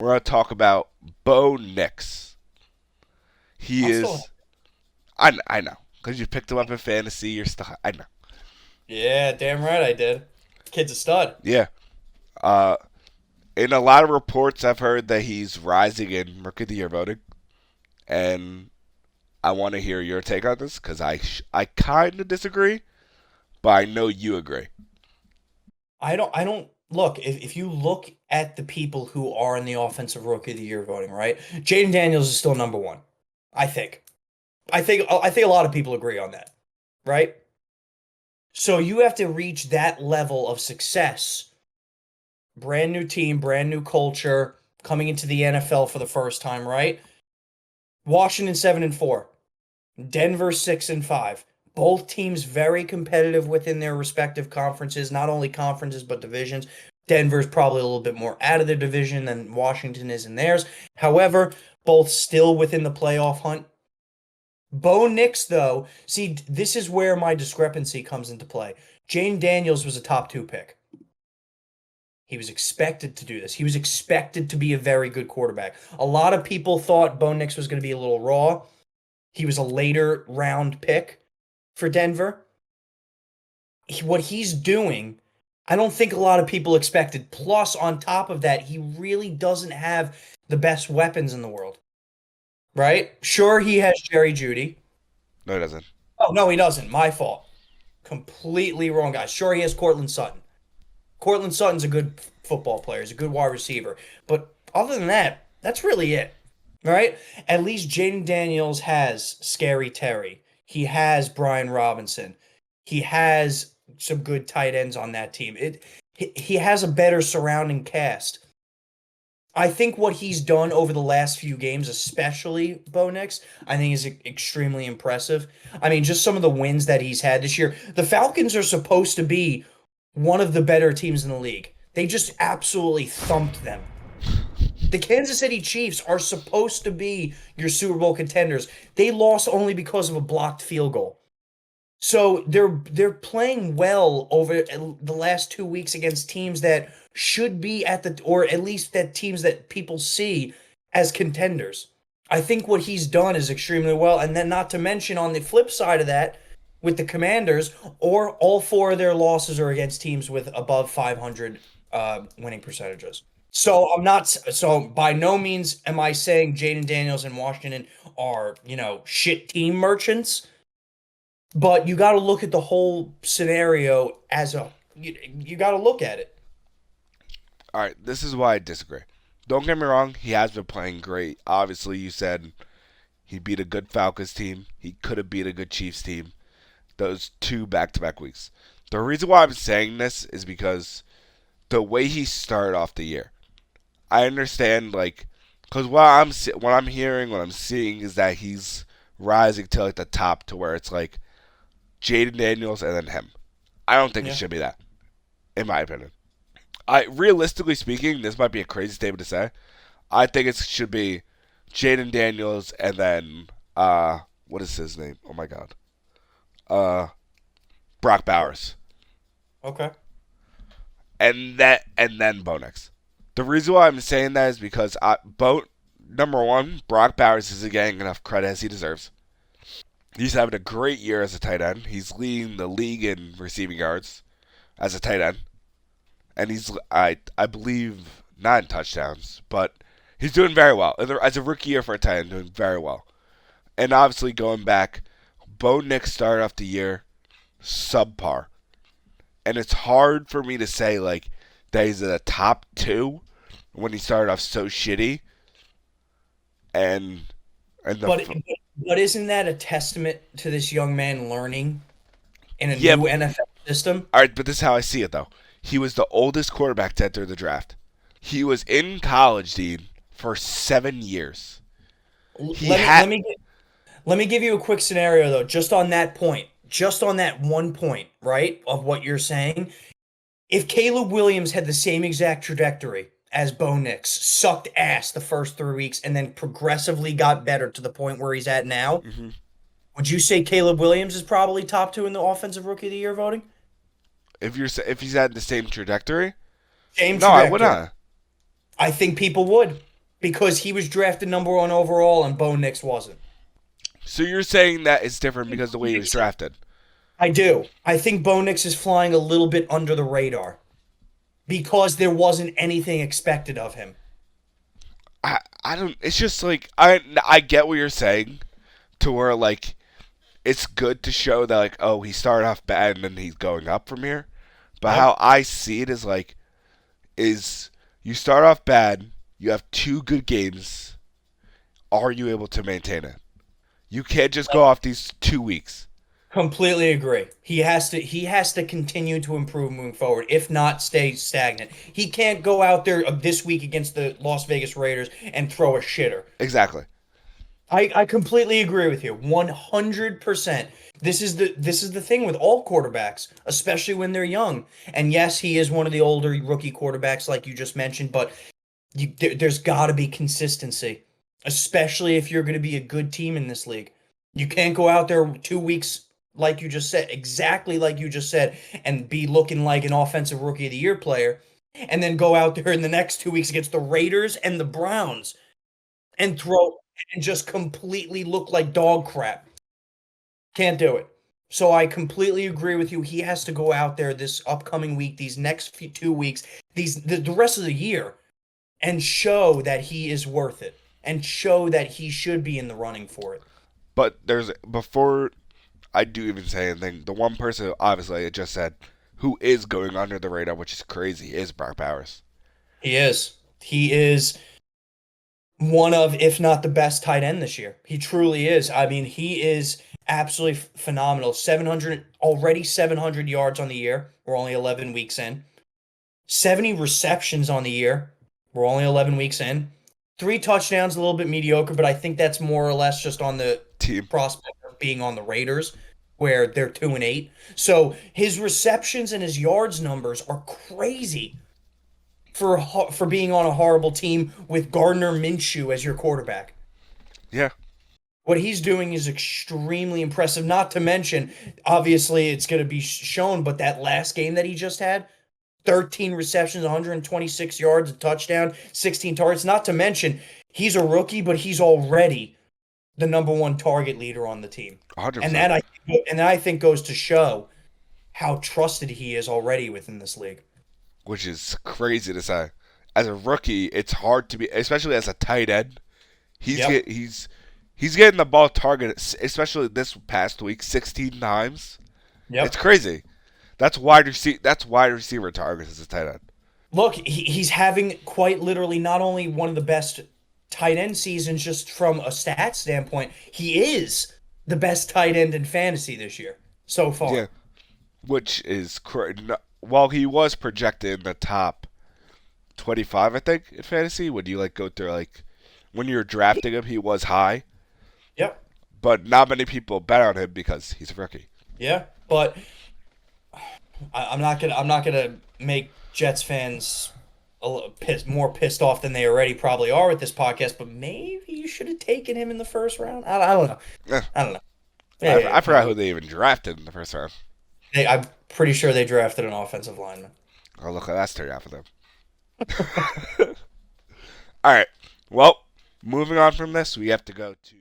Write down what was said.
We're going to talk about Bo Nix. He I'm still. is. I know. Because you picked him up in fantasy. You're still. I know. Yeah, damn right I did. Kid's a stud. Yeah. Uh, in a lot of reports, I've heard that he's rising in Rookie of the Year voting. And I want to hear your take on this because I kind of disagree, but I know you agree. I don't look if you look at the people who are in the offensive rookie of the year voting, right? Jaden Daniels is still number one. I think. I think a lot of people agree on that, right? So you have to reach that level of success. Brand new team, brand new culture, coming into the NFL for the first time, right? Washington 7-4. Denver 6-5. Both teams very competitive within their respective conferences, not only conferences but divisions. Denver's probably a little bit more out of their division than Washington is in theirs. However, both still within the playoff hunt. Bo Nix, though, see, this is where my discrepancy comes into play. Jane Daniels was a top two pick. He was expected to do this. He was expected to be a very good quarterback. A lot of people thought Bo Nix was going to be a little raw. He was a later round pick for Denver. What he's doing, I don't think a lot of people expected. Plus, on top of that, he really doesn't have the best weapons in the world, right? Sure, he has Jerry Judy. No, it doesn't. Oh, no, he doesn't. My fault. Completely wrong, guys. Sure, he has Cortland Sutton. Cortland Sutton's a good football player. He's a good wide receiver. But other than that, that's really it, right? At least Jaden Daniels has Scary Terry. He has Brian Robinson. He has some good tight ends on that team. He has a better surrounding cast. I think what he's done over the last few games, especially Bo Nix, I think is extremely impressive. I mean, just some of the wins that he's had this year. The Falcons are supposed to be one of the better teams in the league. They just absolutely thumped them. The Kansas City Chiefs are supposed to be your Super Bowl contenders. They lost only because of a blocked field goal. So they're playing well over the last 2 weeks against teams that should be at the or at least that teams that people see as contenders. I think what he's done is extremely well, and then not to mention on the flip side of that, with the Commanders, or all four of their losses are against teams with above 500 winning percentages. So I'm not so by no means am I saying Jaden Daniels and Washington are shit team merchants. But you got to look at the whole scenario as you got to look at it. All right, this is why I disagree. Don't get me wrong, he has been playing great. Obviously, you said he beat a good Falcons team. He could have beat a good Chiefs team. Those two back-to-back weeks. The reason why I'm saying this is because the way he started off the year. I understand, like, because what I'm hearing, what I'm seeing is that he's rising to like the top to where it's like Jaden Daniels and then him. I don't think it Yeah. should be that, in my opinion. I realistically speaking, this might be a crazy statement to say. I think it should be Jaden Daniels and then what is his name? Oh my god. Uh Brock Bowers. Okay. And then Bo Nix. The reason why I'm saying that is because number one, Brock Bowers isn't getting enough credit as he deserves. He's having a great year as a tight end. He's leading the league in receiving yards as a tight end. And he's I believe not in touchdowns, but he's doing very well as a rookie year for a tight end, doing very well. And obviously going back, Bo Nix started off the year subpar, and it's hard for me to say like that he's in the top two when he started off so shitty, and and the But but isn't that a testament to this young man learning in a yeah, new but, NFL system? all right, but this is how I see it though. He was the oldest quarterback to enter the draft. He was in college, Dean, for 7 years. He Let me had. let me give you a quick scenario though, just on that point, just on that one point, right, of what you're saying. If Caleb Williams had the same exact trajectory as Bo Nix, sucked ass the first 3 weeks, and then progressively got better to the point where he's at now, Mhm. would you say Caleb Williams is probably top two in the offensive rookie of the year voting? If he's had the same trajectory, Same no, I would trajectory. not. I think people would. because he was drafted number one overall and Bo Nix wasn't. So you're saying that it's different because of the way he was drafted? I do. I think Bo Nix is flying a little bit under the radar because there wasn't anything expected of him. I don't. It's just like I get what you're saying, to where like it's good to show that like, oh, he started off bad and then he's going up from here. But Yep. how I see it is like, is you start off bad, you have 2 good games. Are you able to maintain it? You can't just go off these 2 weeks. Completely agree. He has to continue to improve moving forward. If not, stay stagnant. He can't go out there this week against the Las Vegas Raiders and throw a shitter. Exactly. I completely agree with you. 100%. This is the thing with all quarterbacks, especially when they're young. And yes, he is one of the older rookie quarterbacks like you just mentioned, but there's got to be consistency, especially if you're going to be a good team in this league. You can't go out there 2 weeks like you just said, exactly like you just said, and be looking like an offensive rookie of the year player, and then go out there in the next 2 weeks against the Raiders and the Browns and throw and just completely look like dog crap. Can't do it. So I completely agree with you. He has to go out there this upcoming week, these next 2 weeks, the rest of the year, and show that he is worth it, and show that he should be in the running for it. But there's before I do even say anything, the one person obviously I just said who is going under the radar, which is crazy, is Brock Bowers. He is. He is one of, if not the best tight end this year. He truly is. I mean, he is absolutely phenomenal. 700 yards on the year. We're only 11 weeks in. 70 receptions on the year. We're only 11 weeks in. 3 touchdowns, a little bit mediocre, but I think that's more or less just on the Team. prospect of being on the Raiders, where they're 2-8. So his receptions and his yards numbers are crazy for being on a horrible team with Gardner Minshew as your quarterback. Yeah. What he's doing is extremely impressive. Not to mention, obviously, it's going to be shown, but that last game that he just had, 13 receptions, 126 yards, a touchdown, 16 targets. Not to mention, he's a rookie, but he's already the number one target leader on the team. 100%. And that I think goes to show how trusted he is already within this league. Which is crazy to say. As a rookie, it's hard to be, especially as a tight end. Yep. He's getting the ball targeted, especially this past week, 16 times. Yep. It's crazy. That's wide receiver targets as a tight end. Look, he's having quite literally not only one of the best tight end seasons just from a stat standpoint, he is the best tight end in fantasy this year so far. Yeah, which is while he was projected in the top 25, I think, in fantasy. When you like go through like when you're drafting him, he was high, Yep. but not many people bet on him because he's a rookie. Yeah, but I'm not gonna make Jets fans more pissed off than they already probably are with this podcast. But maybe you should have taken him in the first round. I don't know. Eh, I don't know. I forgot who they even drafted in the first round. I'm pretty sure they drafted an offensive lineman. Oh, look, that's turned out for them. All right. Well, moving on from this, we have to go to